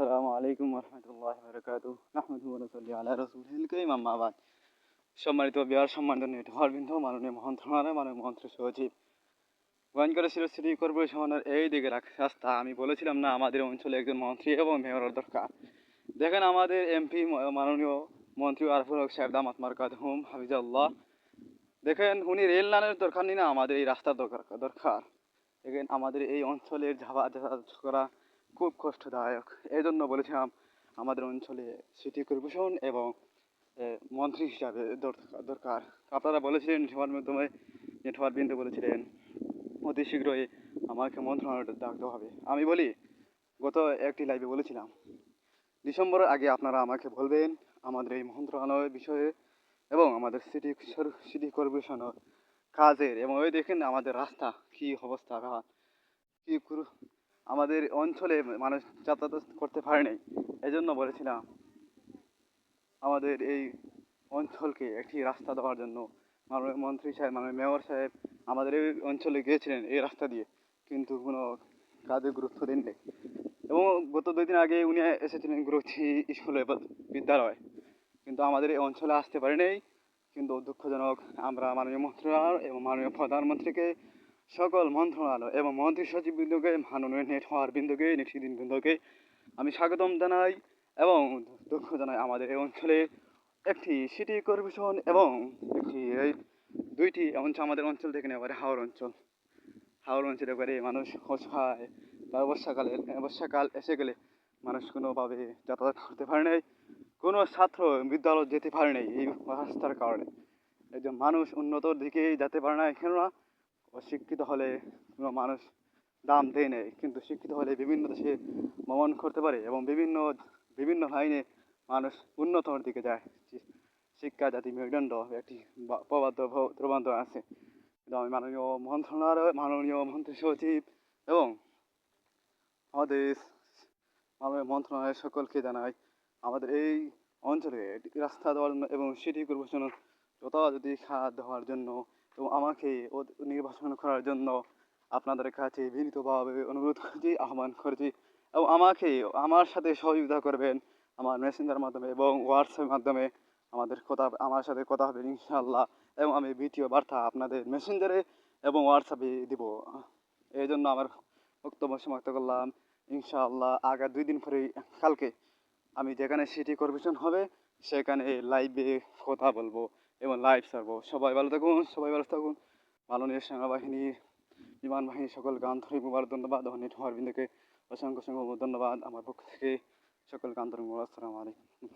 আসসালামু আলাইকুম রহমতুল্লাহি ওয়া বারাকাতুহু নাহমাদুহু ওয়া নুসাল্লি আলা রাসূলিল কারীম আম্মা বাদ। সম্মানিত বিহার সম্মানিত নেটওয়ার্কবৃন্দ, মাননীয় মন্ত্রণালয়, মাননীয় মন্ত্রী সচিব, গোয়েন্দা সিটি কর্পোরেশনের এই দিকে রাস্তা আমি বলেছিলাম না আমাদের অঞ্চলে একজন মন্ত্রী এবং মেয়রের দরকার। দেখেন আমাদের এমপি মাননীয় মন্ত্রী আরফুল হক সাহেব দামাত মারকাতহুম হাফিজাল্লাহ, দেখেন উনি রেল লাইনের দরকার নেই, না আমাদের এই রাস্তার দরকার। দেখেন আমাদের এই অঞ্চলের যাতায়াত করা খুব কষ্টদায়ক। এই জন্য বলেছিলাম আমাদের অঞ্চলে সিটি কর্পোরেশন এবং মন্ত্রী হিসাবে দরকার। আপনারা বলেছিলেন সবার মাধ্যমে, নেটওয়ার্কবৃন্দ বলেছিলেন অতি শীঘ্রই আমাকে মন্ত্রণালয়টা ডাকতে হবে। আমি বলি, গত একটি লাইভে বলেছিলাম ডিসেম্বরের আগে আপনারা আমাকে বলবেন আমাদের এই মন্ত্রণালয়ের বিষয়ে এবং আমাদের সিটি কর্পোরেশনের কাজের, এবং ওই দেখেন আমাদের রাস্তা কি অবস্থা, কি আমাদের অঞ্চলে মানুষ যাতায়াত করতে পারে নাই। এই জন্য বলেছিলাম আমাদের এই অঞ্চলকে একটি রাস্তা দেওয়ার জন্য। মাননীয় মন্ত্রী সাহেব, মাননীয় মেয়র সাহেব আমাদের এই অঞ্চলে গিয়েছিলেন এই রাস্তা দিয়ে, কিন্তু কোনো কাজে গুরুত্ব দেননি। এবং গত 2 দিন আগে উনি এসেছিলেন গুরুচি স্কুলে বিদ্যালয়, কিন্তু আমাদের এই অঞ্চলে আসতে পারেনি। কিন্তু দুঃখজনক, আমরা মাননীয় মন্ত্রণালয় এবং মাননীয় প্রধানমন্ত্রীকে, সকল মন্ত্রণালয় এবং মন্ত্রী সচিববৃন্দকে, মাননীয় নেটওয়ার্কবৃন্দকে, নেতৃবৃন্দকে আমি স্বাগতম জানাই এবং দুঃখ জানাই আমাদের এই অঞ্চলে একটি সিটি কর্পোরেশন এবং এই দুইটি অঞ্চল আমাদের অঞ্চল থেকে এবারে হাওড় অঞ্চলে এবারে মানুষ অসহায়, বা বর্ষাকাল এসে গেলে মানুষ কোনোভাবে যাতায়াত করতে পারে নাই, কোনো ছাত্র বিদ্যালয় যেতে পারে নাই এই রাস্তার কারণে। এই যে মানুষ উন্নতর দিকে যেতে পারে না, কেননা অশিক্ষিত হলে কোনো মানুষ দাম দেয় নেই, কিন্তু শিক্ষিত হলে বিভিন্ন দেশে ভ্রমণ করতে পারে এবং বিভিন্ন লাইনে মানুষ উন্নতর দিকে যায়। শিক্ষা জাতি মেরুদণ্ড একটি প্রবাদ আছে। কিন্তু আমি মাননীয় মন্ত্রণালয়, মাননীয় মন্ত্রী সচিব এবং আমাদের মাননীয় মন্ত্রণালয়ের সকলকে জানাই আমাদের এই অঞ্চলে রাস্তা দেওয়ার জন্য এবং সিটি কর্পোরেশনের যথাযথ খাত দেওয়ার জন্য এবং আমাকে নির্বাচন করার জন্য আপনাদের কাছে বিনীতভাবে অনুরোধ করছি, আহ্বান করছি। এবং আমার সাথে সহযোগিতা করবেন আমার মেসেঞ্জার মাধ্যমে এবং হোয়াটসঅ্যাপের মাধ্যমে আমার সাথে কথা হবে ইনশাআল্লাহ। এবং আমি ভিডিও বার্তা আপনাদের মেসেঞ্জারে এবং হোয়াটসঅ্যাপে দিব। এই জন্য আমার বক্তব্য সমাপ্ত করলাম। ইনশাআল্লাহ আগামী 2 দিন পরেই, কালকে আমি যেখানে সিটি কর্পোরেশন হবে সেখানে লাইভে কথা বলবো এবং লাইভ ছাড়বো। সবাই ভালো থাকুন। মাননীয় সেনাবাহিনী, বিমান বাহিনী সকলকে আন্তরিক ধন্যবাদ এবং নেটওয়ার্কবৃন্দকে অসংখ্য ধন্যবাদ আমার পক্ষ থেকে। সকলকে আন্তরিক আসসালামু আলাইকুম।